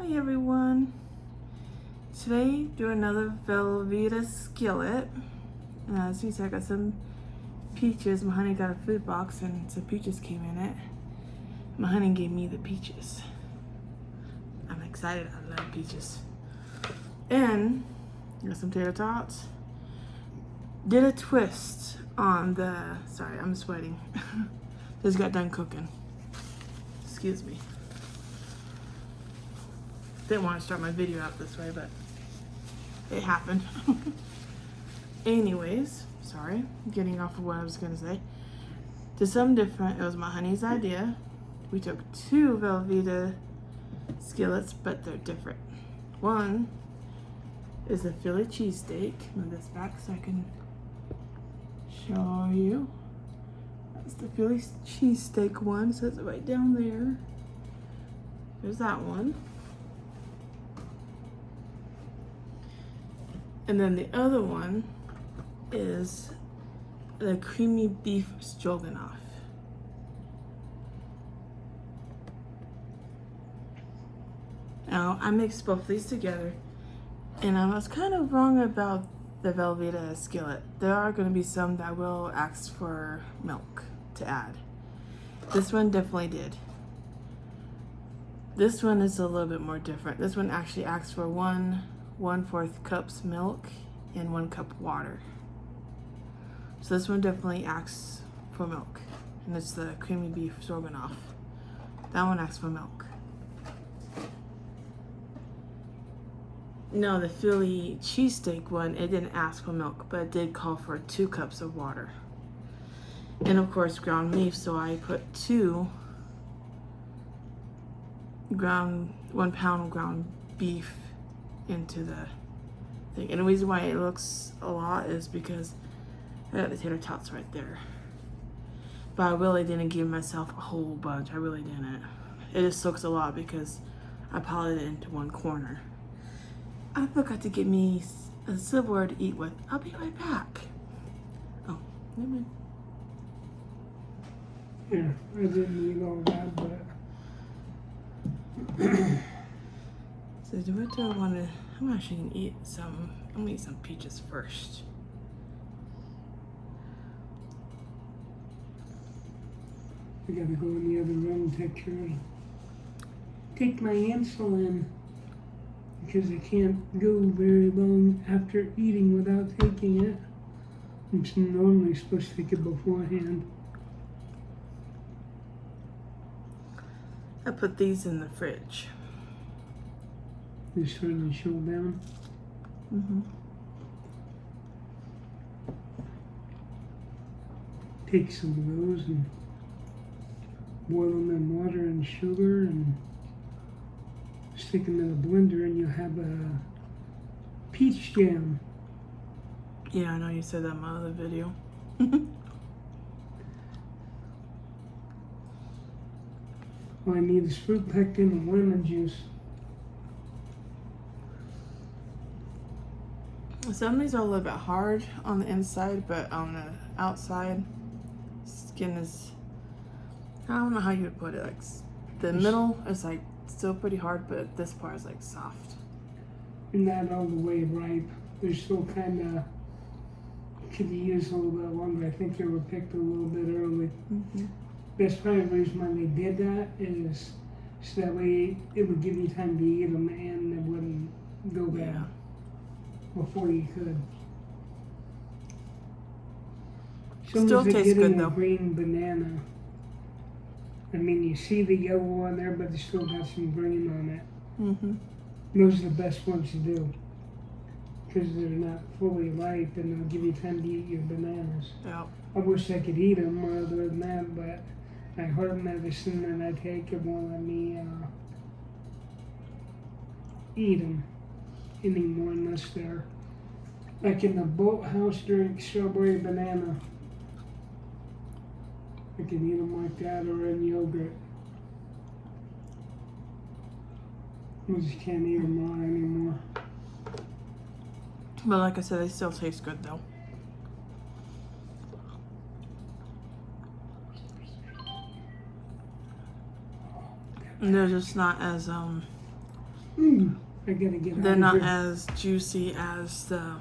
Hi everyone. Today do another Velveeta skillet. As you see, I got some peaches. My honey got a food box and some peaches came in it. My honey gave me the peaches. I'm excited. I love peaches. And got some tater tots. Did a twist on the, sorry, I'm sweating. Just got done cooking. Excuse me. Didn't want to start my video out this way, but it happened. Anyways, sorry, getting off of what I was gonna say. To something different, it was my honey's idea. We took two Velveeta skillets, but they're different. One is a Philly cheesesteak. Move this back so I can show you. That's the Philly cheesesteak one. It says it right down there. There's that one. And then the other one is the creamy beef stroganoff. Now, I mixed both these together, and I was kind of wrong about the Velveeta skillet. There are going to be some that will ask for milk to add. This one definitely did. This one is a little bit more different. This one actually asks for 1/4 cups milk and 1 cup water. So this one definitely asks for milk, and it's the creamy beef stroganoff. That one asks for milk. No, the Philly cheesesteak one, it didn't ask for milk, but it did call for 2 cups of water. And of course ground beef, so I put 1 pound ground beef into the thing. And the reason why it looks a lot is because I got the tater tots right there. But I really didn't give myself a whole bunch. I really didn't. It just looks a lot because I piled it into one corner. I forgot to get me a silverware to eat with. I'll be right back. Oh, never mind. Yeah, I didn't eat all that, but So what do I want to, I'm actually going to eat some, I'm going to eat some peaches first. I gotta go in the other room and take my insulin because I can't go very long after eating without taking it. I'm normally supposed to take it beforehand. I put these in the fridge. Just trying to show down. Take some of those and boil them in water and sugar and stick them in a blender, and you'll have a peach jam. Yeah, I know you said that in my other video. All I need is fruit pectin and lemon juice. Some of these are a little bit hard on the inside, but on the outside, skin is, I don't know how you would put it. Like the middle is like still pretty hard, but this part is like soft. And not all the way ripe. They're still kind of, could use a little bit longer. I think they were picked a little bit early. That's probably the reason why they did that, is so that way it would give you time to eat them and it wouldn't go bad before you could. Still tastes good though. A green banana. I mean, you see the yellow on there, but they still got some green on it. Those are the best ones to do because they're not fully ripe and they'll give you time to eat your bananas. Yeah. I wish I could eat them other than that, but my heart medicine that I take, it won't let me eat them anymore unless they're like in the boathouse drink strawberry banana. I can eat them like that or in yogurt. I just can't eat them raw anymore. But like I said, they still taste good though. And they're just not as I gotta get They're out not of here. as juicy as the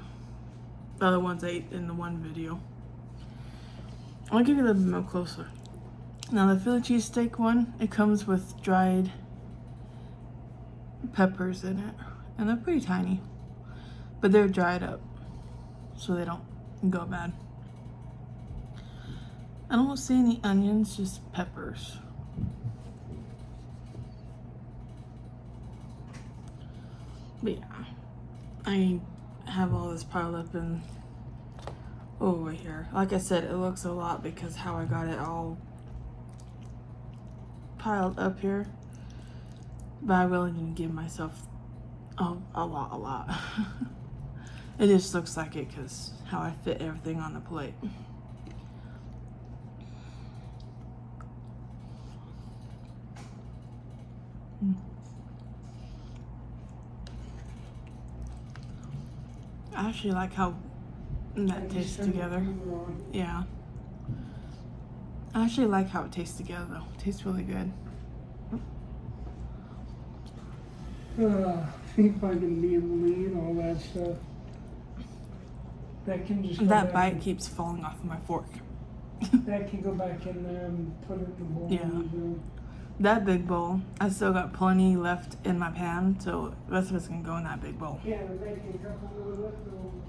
other ones I ate in the one video. I'll give you a little bit more closer. Now the Philly cheesesteak one, it comes with dried peppers in it, and they're pretty tiny, but they're dried up so they don't go bad. I don't see any onions, just peppers. But yeah, I have all this piled up in over here. Like I said, it looks a lot because how I got it all piled up here, but I really didn't give myself a lot. It just looks like it because how I fit everything on the plate. I actually like how that tastes together. Yeah. I actually like how it tastes together though. It tastes really good. Think I can be in the lead, all that stuff. That can just go That back bite in, keeps falling off of my fork. that can go back in there and put it in the bowl. Yeah. That big bowl, I still got plenty left in my pan, so the rest of it's gonna go in that big bowl. Yeah, we're making a couple more leftovers.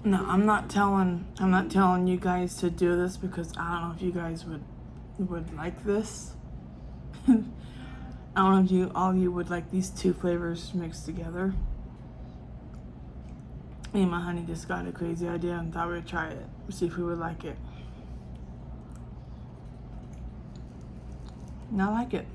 No, I'm not telling you guys to do this because I don't know if you guys would like this. I don't know if all of you would like these two flavors mixed together. Me and my honey just got a crazy idea and thought we'd try it, see if we would like it. And I like it.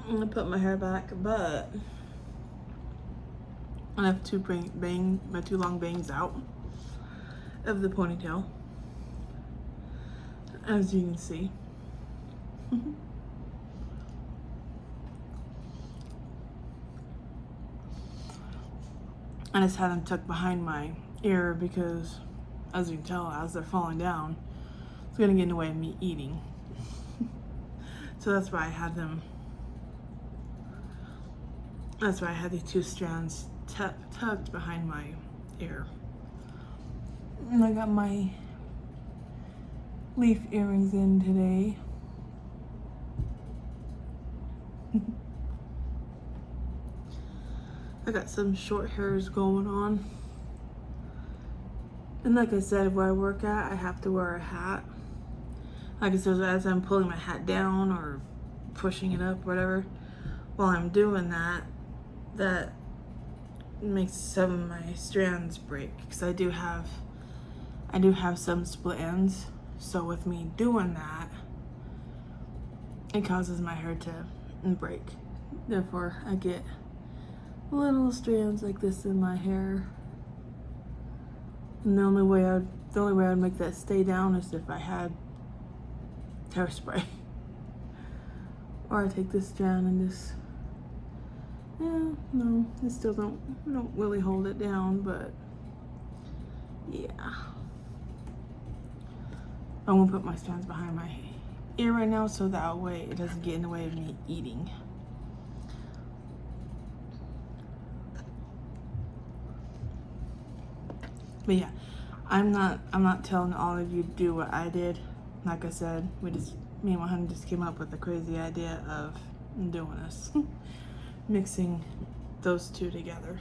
I'm gonna put my hair back, but I have my two long bangs out of the ponytail, as you can see. I just had them tucked behind my ear because, as you can tell, as they're falling down, it's gonna get in the way of me eating. So that's why I had them. That's why I had these two strands tucked behind my ear. And I got my leaf earrings in today. I got some short hairs going on. And like I said, where I work at, I have to wear a hat. Like I said, as I'm pulling my hat down or pushing it up, whatever, while I'm doing that, that makes some of my strands break because I do have some split ends. So with me doing that, it causes my hair to break. Therefore, I get little strands like this in my hair. And the only way I'd make that stay down is if I had hairspray. Or I take this strand and just, yeah, no, it still don't really hold it down, but yeah. I'm gonna put my strands behind my ear right now so that way it doesn't get in the way of me eating. But yeah, I'm not telling all of you to do what I did. Like I said, me and my honey just came up with the crazy idea of doing this. Mixing those two together.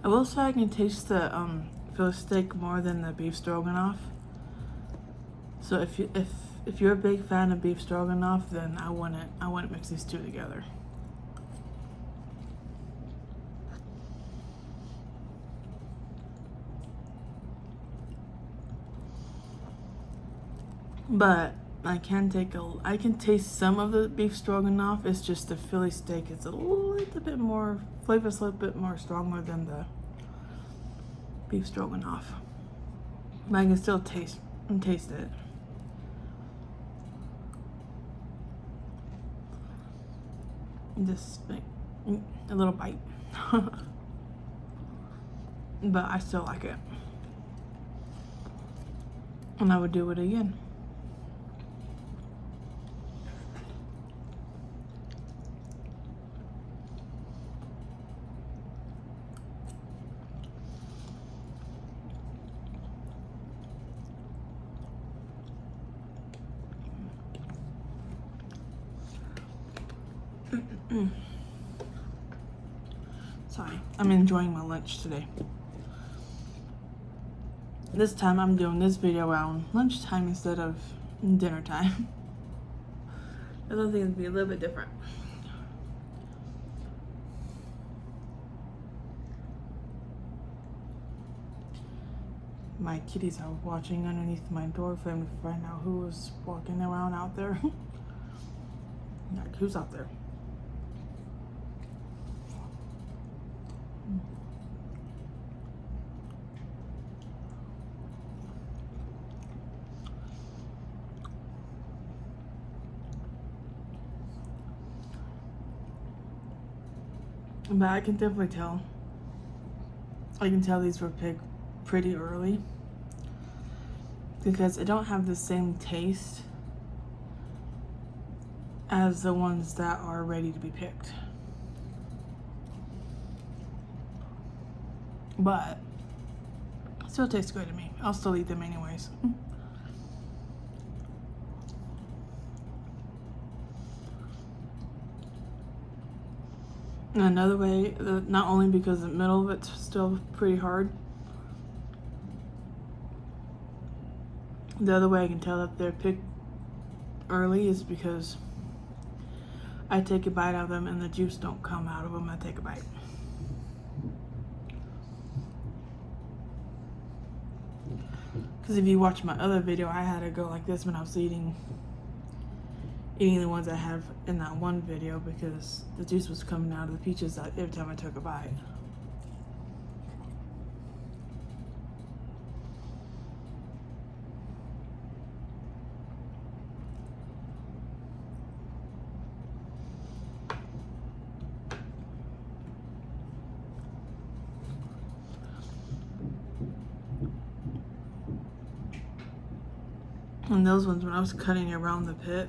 I will say I can taste the Philly steak more than the beef stroganoff. So if if you're a big fan of beef stroganoff, then I wouldn't mix these two together. But I can taste some of the beef stroganoff. It's just the Philly steak is a little bit more flavor's a little bit more stronger than the beef stroganoff. But I can still taste it. Just like a little bite. But I still like it. And I would do it again. Sorry, I'm enjoying my lunch today. This time I'm doing this video around lunchtime instead of dinner time. I don't think it'd be a little bit different. My kitties are watching underneath my door frame to find out who was walking around out there. Like, who's out there? But I can definitely tell. I can tell these were picked pretty early because they don't have the same taste as the ones that are ready to be picked. But it still tastes good to me. I'll still eat them anyways. And another way, not only because the middle of it's still pretty hard, the other way I can tell that they're picked early is because I take a bite out of them and the juice don't come out of them. I take a bite. Because if you watch my other video, I had to go like this when I was eating the ones I have in that one video because the juice was coming out of the peaches every time I took a bite. And those ones, when I was cutting around the pit,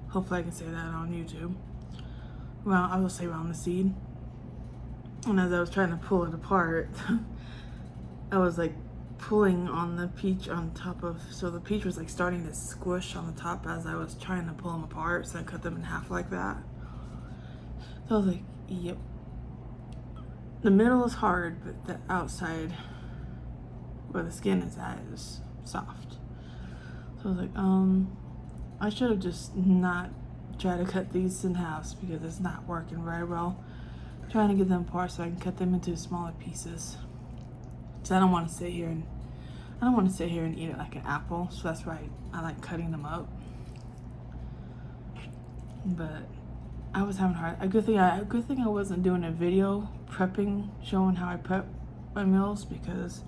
hopefully I can say that on YouTube. Well, I will say around the seed. And as I was trying to pull it apart, I was like pulling on the peach on top of, so the peach was like starting to squish on the top as I was trying to pull them apart. So I cut them in half like that. So I was like, yep. The middle is hard, but the outside where the skin is at is soft. So I was like, I should have just not tried to cut these in halves because it's not working very well. I'm trying to get them apart so I can cut them into smaller pieces. So I don't want to sit here and eat it like an apple. So that's why I like cutting them up. But I was having hard. A good thing I wasn't doing a video prepping, showing how I prep my meals because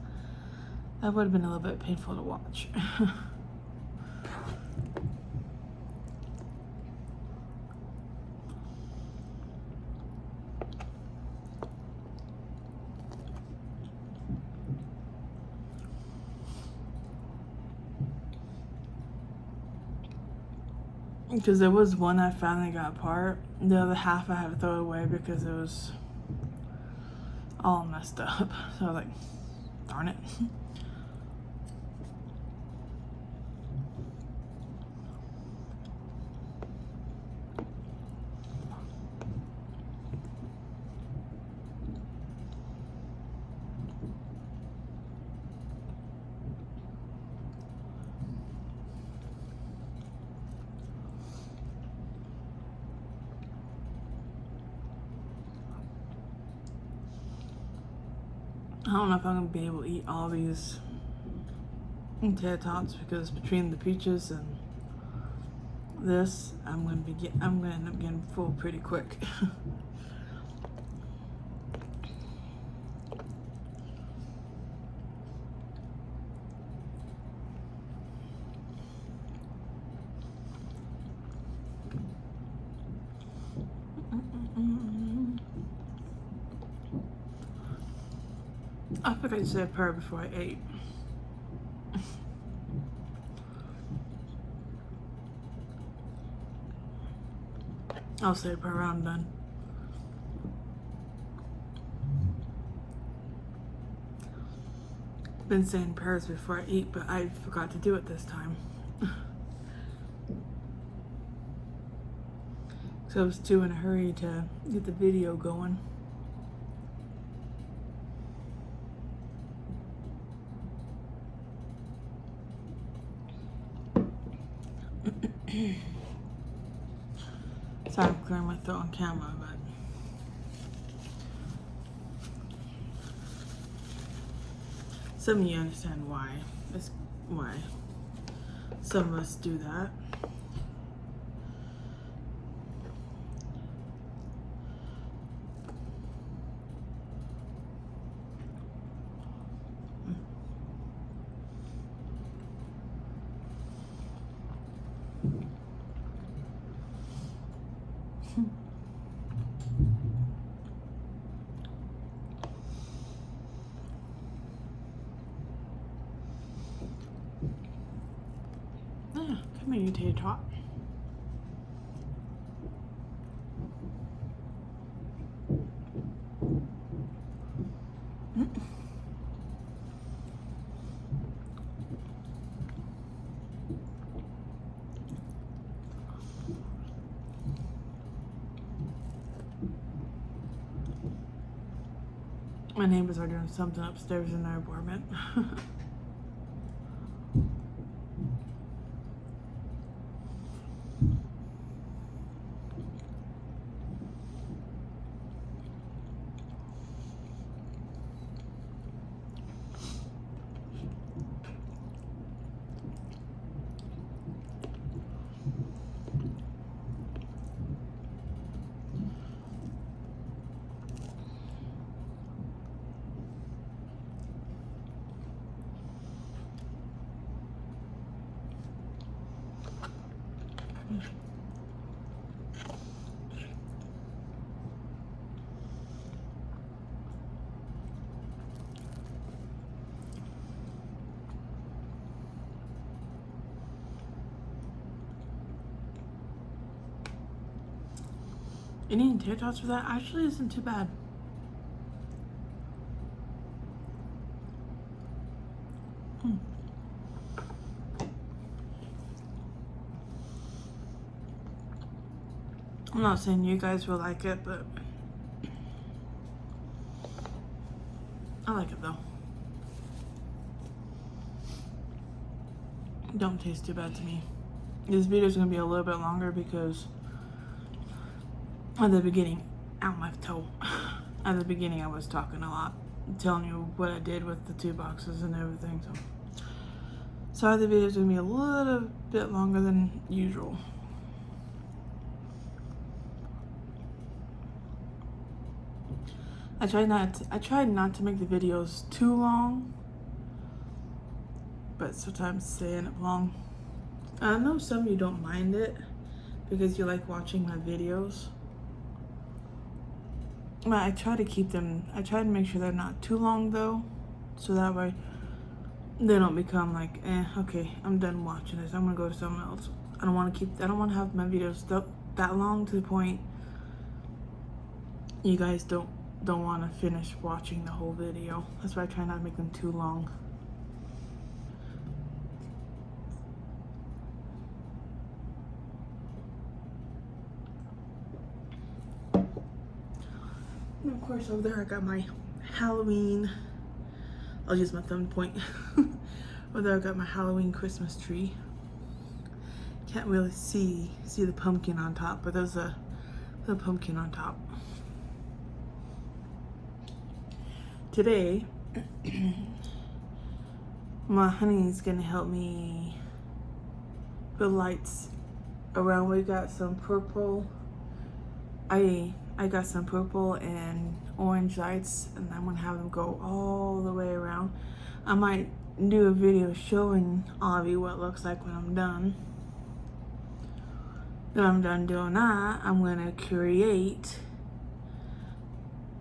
that would have been a little bit painful to watch. Because there was one I finally got apart. The other half I had to throw away because it was all messed up. So I was like, darn it. I don't know if I'm gonna be able to eat all these tater tots because between the peaches and this, I'm gonna end up getting full pretty quick. I forgot to say a prayer before I ate. I'll say a prayer when I'm done. Been saying prayers before I eat, but I forgot to do it this time. So I was too in a hurry to get the video going. Sorry, I'm clearing my throat on camera, but some of you understand why. That's why some of us do that. Yeah, come here, you tater tot. My neighbors are doing something upstairs in their apartment. Eating tater tots for that actually isn't too bad. I'm not saying you guys will like it, but I like it though. Don't taste too bad to me. This video is gonna be a little bit longer because at the beginning, ow, my toe. At the beginning I was talking a lot, telling you what I did with the 2 boxes and everything, so sorry the video is gonna be a little bit longer than usual. I tried not to make the videos too long, but sometimes they end up long. I know some of you don't mind it because you like watching my videos. But I try to make sure they're not too long though, so that way they don't become like, okay, I'm done watching this, I'm gonna go to something else. I don't want to have my videos that long to the point you guys don't want to finish watching the whole video. That's why I try not to make them too long. And of course over there I got my Halloween, I'll use my thumb to point. Over there I got my Halloween Christmas tree. Can't really see the pumpkin on top, but there's a pumpkin on top. Today My honey's gonna help me put lights around. We got some purple. I got some purple and orange lights, and I'm gonna have them go all the way around. I might do a video showing all of you what it looks like when I'm done. When I'm done doing that, I'm gonna create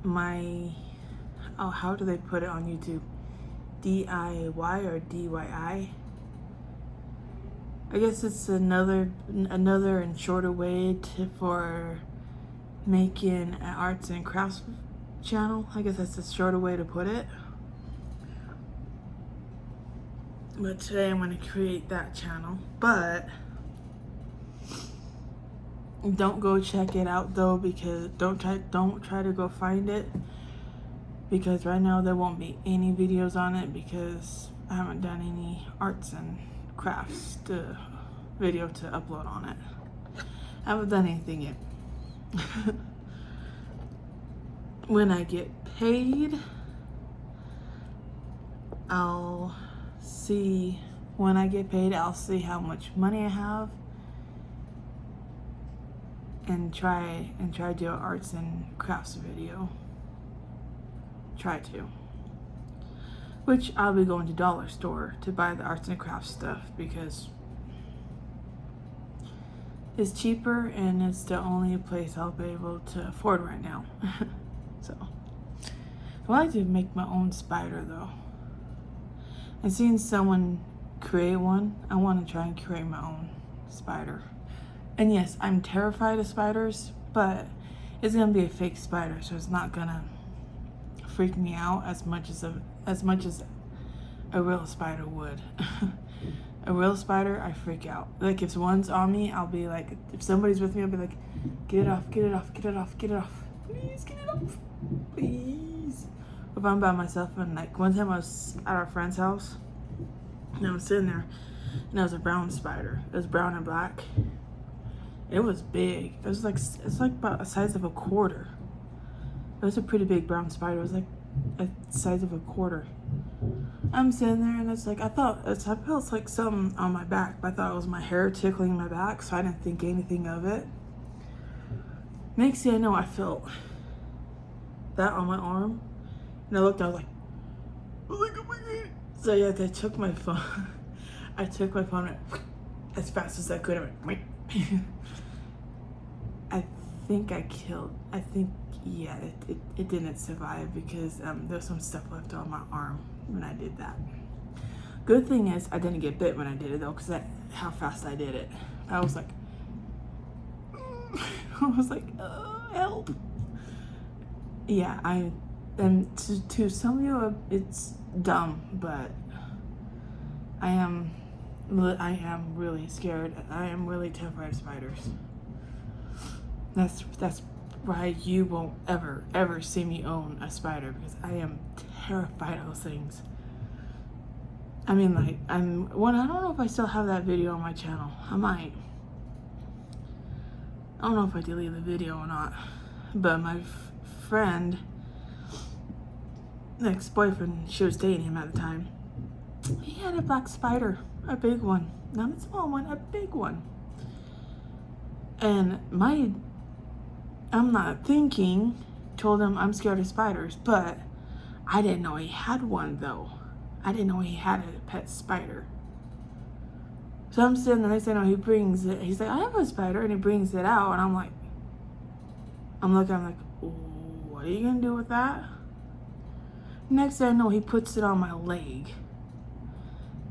my, oh, how do they put it on YouTube? DIY or DIY? I guess it's another and shorter way for making an arts and crafts channel. I guess that's a shorter way to put it. But today I'm going to create that channel. But don't go check it out though, because don't try to go find it, because right now there won't be any videos on it because I haven't done any arts and crafts video to upload on it. I haven't done anything yet. When I get paid, I'll see how much money I have and try to do an arts and crafts video. Try to. Which I'll be going to dollar store to buy the arts and crafts stuff because it's cheaper and it's the only place I'll be able to afford right now. So I like to make my own spider though. I've seen someone create one. I want to try and create my own spider. And yes, I'm terrified of spiders, but it's gonna be a fake spider, so it's not gonna freak me out as much as a real spider would. A real spider, I freak out. Like if one's on me, I'll be like, if somebody's with me, I'll be like, get it off, get it off, get it off, get it off. Please get it off, please. If I'm by myself, and like one time I was at our friend's house, and I was sitting there, and there was a brown spider. It was brown and black. It was big. It's like about the size of a quarter. It was a pretty big brown spider. It was like the size of a quarter. I'm sitting there and it's like, I felt like something on my back, but I thought it was my hair tickling my back, so I didn't think anything of it. Next thing I know, I felt that on my arm, and I looked, I was like, oh my God. So yeah, I took my phone. I took my phone as fast as I could. I went, yeah, it didn't survive because there's some stuff left on my arm when I did that. Good thing is I didn't get bit when I did it though, because how fast I did it. I was like, help. Yeah, and to some of you it's dumb, but I am really scared. I am really terrified of spiders. That's why you won't ever see me own a spider, because I am terrified of those things. I mean, like, I don't know if I still have that video on my channel. I might. I don't know if I deleted the video or not, but my friend, ex-boyfriend, she was dating him at the time. He had a black spider, a big one, not a small one, a big one. And I'm not thinking, told him I'm scared of spiders, but I didn't know he had one though. I didn't know he had a pet spider. So I'm sitting there, next thing I know, he brings it. He's like, I have a spider, and he brings it out, and I'm like, I'm like, what are you gonna do with that? Next thing I know, he puts it on my leg.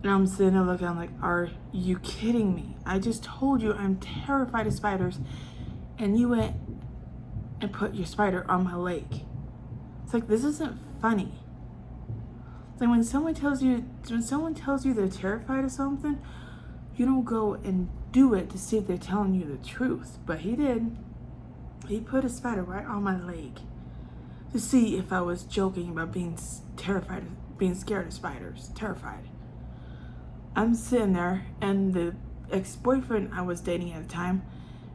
And I'm sitting there looking, I'm like, are you kidding me? I just told you I'm terrified of spiders, and you went and put your spider on my leg. It's like, this isn't funny. It's like when someone tells you they're terrified of something, you don't go and do it to see if they're telling you the truth. But he did. He put a spider right on my leg to see if I was joking about being scared of spiders. Terrified. I'm sitting there, and the ex-boyfriend I was dating at the time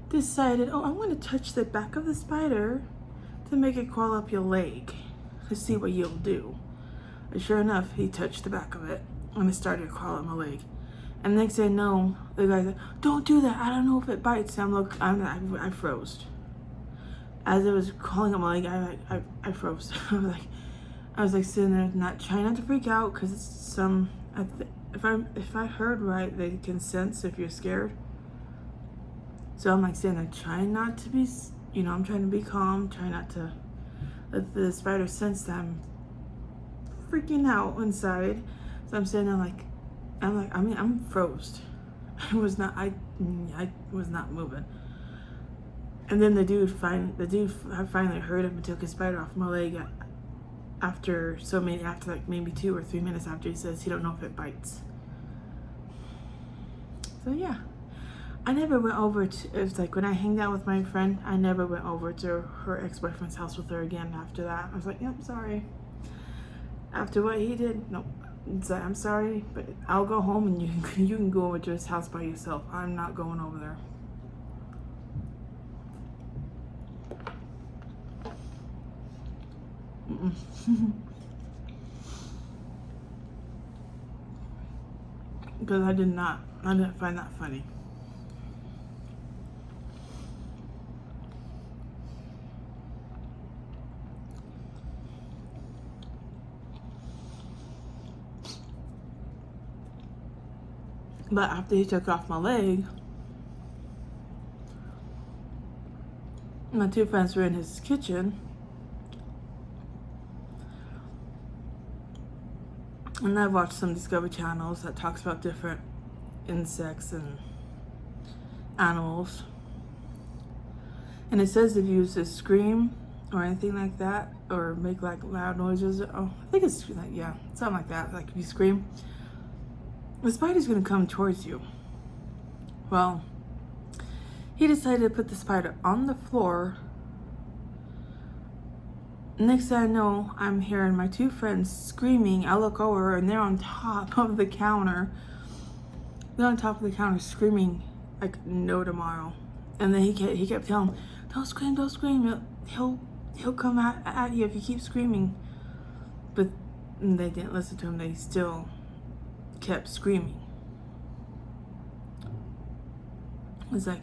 decided, oh, I'm going to touch the back of the spider to make it crawl up your leg to see what you'll do. And sure enough, he touched the back of it, and it started crawling my leg. And next thing I know, the guy's like, "Don't do that. I don't know if it bites." And I froze. As it was crawling on my leg, I froze. I was like sitting there, trying not to freak out, because it's some. If I heard right, they can sense if you're scared. So I'm like sitting there, trying not to be, I'm trying to be calm, trying not to let the spider sense that I'm freaking out inside. So I'm sitting there I'm froze. I was not moving. And then the dude finally heard him and took his spider off my leg after like maybe 2 or 3 minutes after he says he don't know if it bites. So yeah, I never went over to, it's like when I hanged out with my friend, I never went over to her ex-boyfriend's house with her again after that. I was like, yep, sorry. After what he did, no. It's like, I'm sorry, but I'll go home and you can go over to his house by yourself. I'm not going over there. Because I didn't find that funny. But after he took off my leg, my 2 friends were in his kitchen. And I watched some Discovery channels that talks about different insects and animals. And it says if you use a scream or anything like that, or make like loud noises, I think it's like, yeah, something like that. Like if you scream, the spider's gonna come towards you. Well, he decided to put the spider on the floor. Next thing I know, I'm hearing my 2 friends screaming. I look over and they're on top of the counter. They're on top of the counter screaming like no tomorrow. And then he kept telling them, don't scream, don't scream. He'll come at you if you keep screaming. But they didn't listen to him. They still kept screaming. It's like,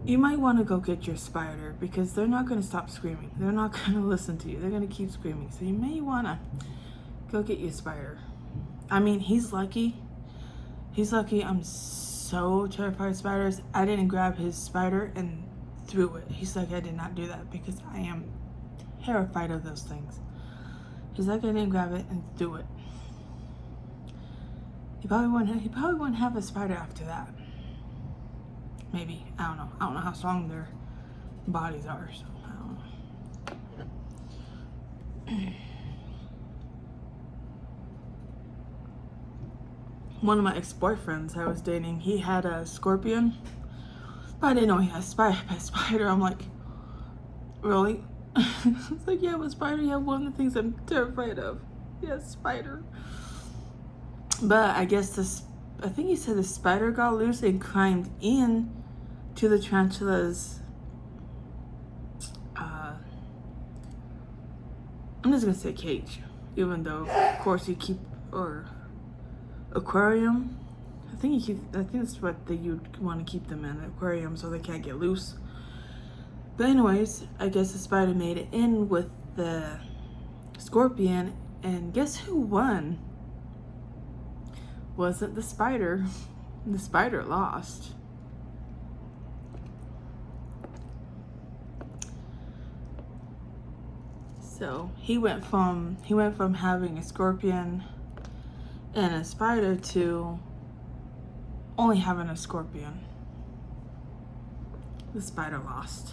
you might want to go get your spider, because they're not going to stop screaming. They're not going to listen to you. They're going to keep screaming. So you may want to go get your spider. I mean, he's lucky. He's lucky. I'm so terrified of spiders. I didn't grab his spider and threw it. He's like, I did not do that because I am terrified of those things. He's like, I didn't grab it and threw it. He probably wouldn't have a spider after that. Maybe. I don't know. I don't know how strong their bodies are, so I don't know. One of my ex-boyfriends I was dating, he had a scorpion. But I didn't know he had a spider. I'm like, really? It's like, yeah, but spider, yeah, one of the things I'm terrified of. Yeah, spider. But I guess I think he said the spider got loose and climbed in to the tarantula's, I'm just gonna say cage, even though of course you keep, or aquarium. I think that's what you'd want to keep them in, the aquarium, so they can't get loose. But anyways, I guess the spider made it in with the scorpion, and guess who won? Wasn't the spider. The spider lost. So he went from having a scorpion and a spider to only having a scorpion. The spider lost.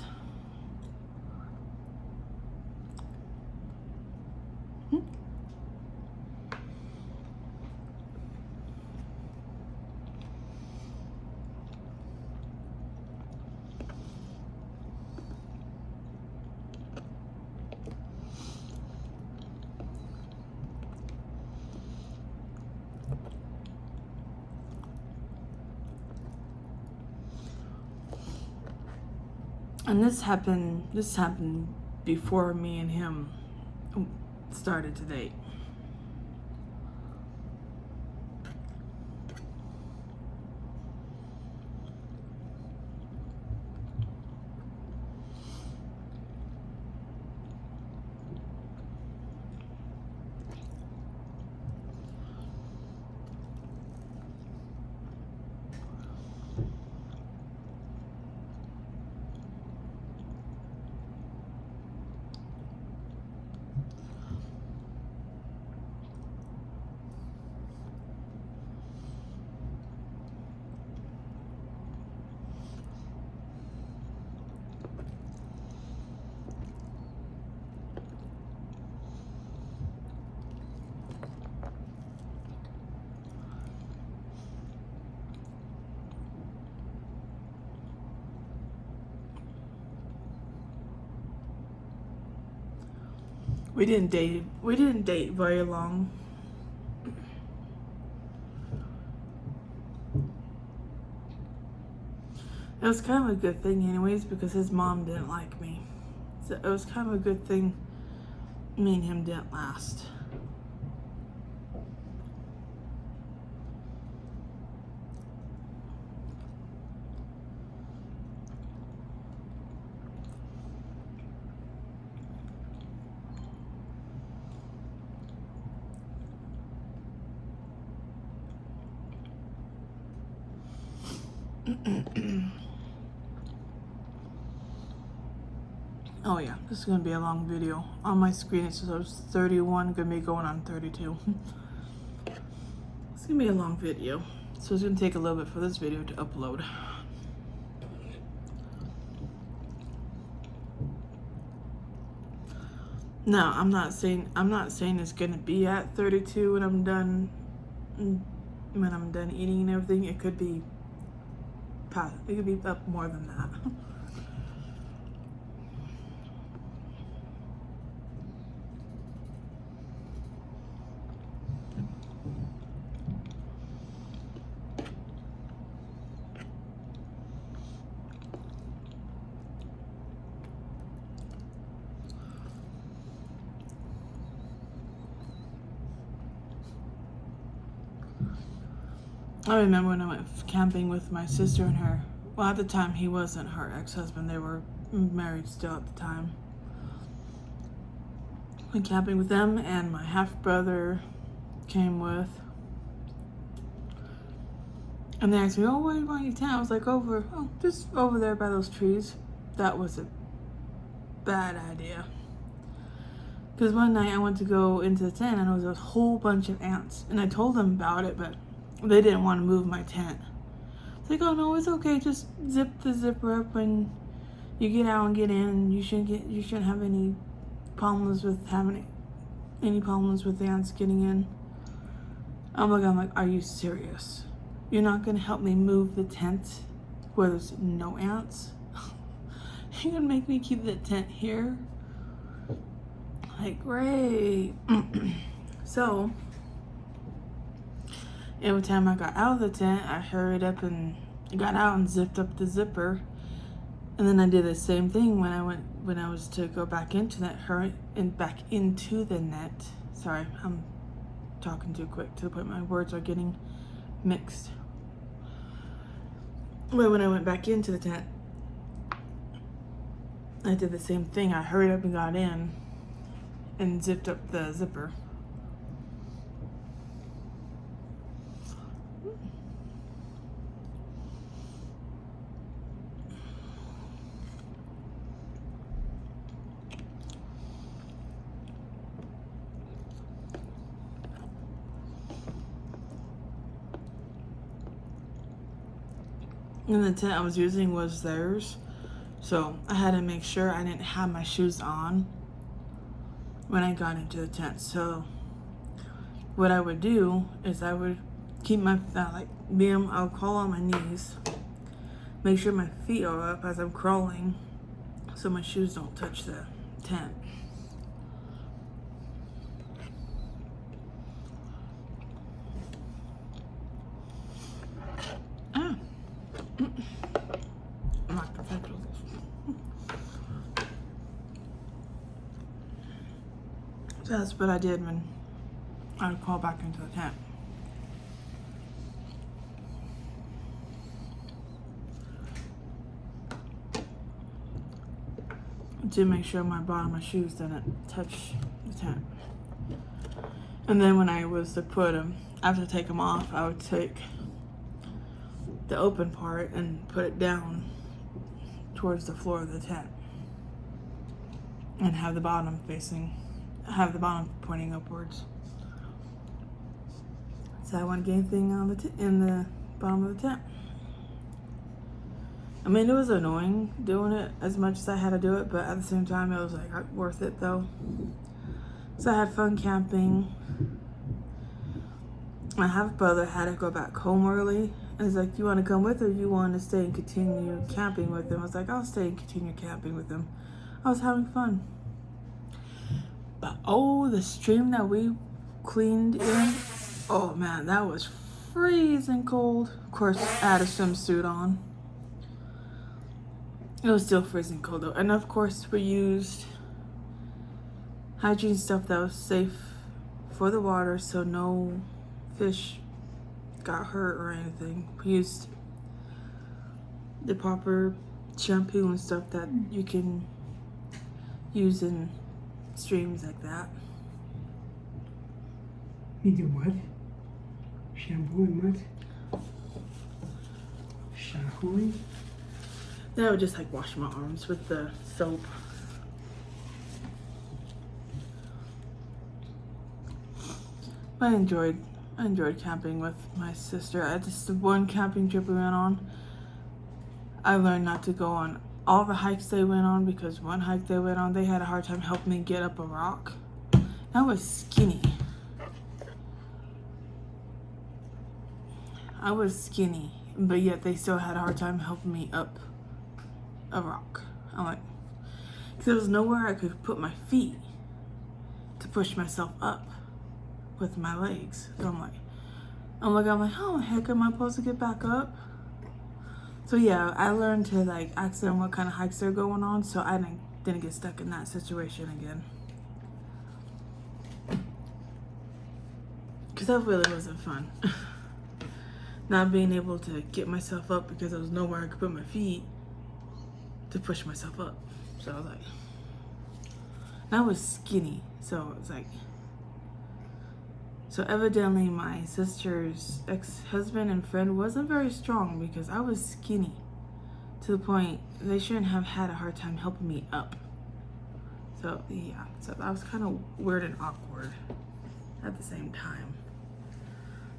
And this happened before me and him started to date. We didn't date very long. It was kind of a good thing anyways, because his mom didn't like me. So it was kind of a good thing me and him didn't last. Oh yeah, this is gonna be a long video. On my screen it says 31, gonna be going on 32. It's gonna be a long video, so it's gonna take a little bit for this video to upload. No, I'm not saying it's gonna be at 32 when I'm done eating and everything. It could be up more than that. I remember when I went camping with my sister and her. Well, at the time, he wasn't her ex-husband. They were married still at the time. Went camping with them, and my half-brother came with. And they asked me, oh, where do you want your tent? I was like, just over there by those trees. That was a bad idea. Because one night I went to go into the tent, and there was a whole bunch of ants. And I told them about it, but they didn't want to move my tent. It's like, oh no, it's okay. Just zip the zipper up when you get out and get in. You shouldn't have any problems with the ants getting in. I'm like, are you serious? You're not gonna help me move the tent where there's no ants? You're gonna make me keep the tent here? Like, great. So every time I got out of the tent, I hurried up and got out and zipped up the zipper. And then I did the same thing when I was to go back into back into the net. Sorry, I'm talking too quick to the point my words are getting mixed. But when I went back into the tent, I did the same thing. I hurried up and got in and zipped up the zipper. And the tent I was using was theirs, so I had to make sure I didn't have my shoes on when I got into the tent. So what I would do is I would keep my I'll crawl on my knees, make sure my feet are up as I'm crawling, so my shoes don't touch the tent. I'm not perfected with this. So that's what I did when I would crawl back into the tent. To make sure my bottom of my shoes didn't touch the tent. And then when I was to put them, after to take them off, I would take the open part and put it down towards the floor of the tent and have the bottom pointing upwards, so I wouldn't get anything in the bottom of the tent. I mean, it was annoying doing it as much as I had to do it, but at the same time it was like worth it though. So I had fun camping. My half-brother had to go back home early. And he's like, you want to come with or you want to stay and continue camping with him? I was like, I'll stay and continue camping with him. I was having fun. But oh, the stream that we cleaned in, oh man, that was freezing cold. Of course, I had a swimsuit on. It was still freezing cold though. And of course, we used hygiene stuff that was safe for the water, so no fish got hurt or anything. We used the proper shampoo and stuff that you can use in streams like that. You did what? Shampoo and what? Shampooing? Then I would just like wash my arms with the soap. I enjoyed camping with my sister. At just the one camping trip we went on, I learned not to go on all the hikes they went on, because one hike they went on, they had a hard time helping me get up a rock. I was skinny. But yet they still had a hard time helping me up a rock. I'm like, because there was nowhere I could put my feet to push myself up with my legs. So I'm like, how the heck am I supposed to get back up? So yeah, I learned to like ask them what kind of hikes they're going on, so I didn't get stuck in that situation again. Because that really wasn't fun. Not being able to get myself up because there was nowhere I could put my feet to push myself up. So I was like, and I was skinny, so it was like, so evidently my sister's ex-husband and friend wasn't very strong, because I was skinny to the point they shouldn't have had a hard time helping me up. So yeah, so that was kind of weird and awkward at the same time.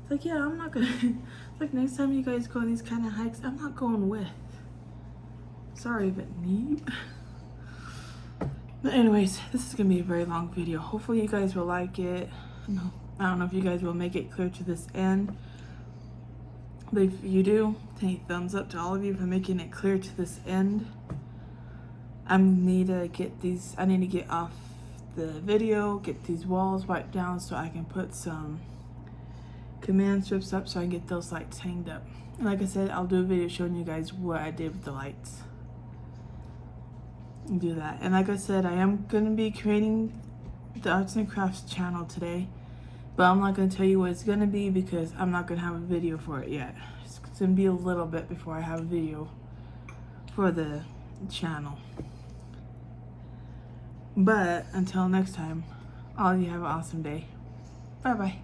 It's like, yeah, I'm not gonna, it's like next time you guys go on these kind of hikes, I'm not going with. Sorry, but me. But anyways, this is gonna be a very long video. Hopefully you guys will like it. No, I don't know if you guys will make it clear to this end. But if you do, take thumbs up to all of you for making it clear to this end. I need to get off the video, get these walls wiped down so I can put some command strips up so I can get those lights hanged up. And like I said, I'll do a video showing you guys what I did with the lights. And do that. And like I said, I am going to be creating the arts and crafts channel today, but I'm not going to tell you what it's going to be because I'm not going to have a video for it yet. It's going to be a little bit before I have a video for the channel. But until next time, all of you have an awesome day. Bye bye.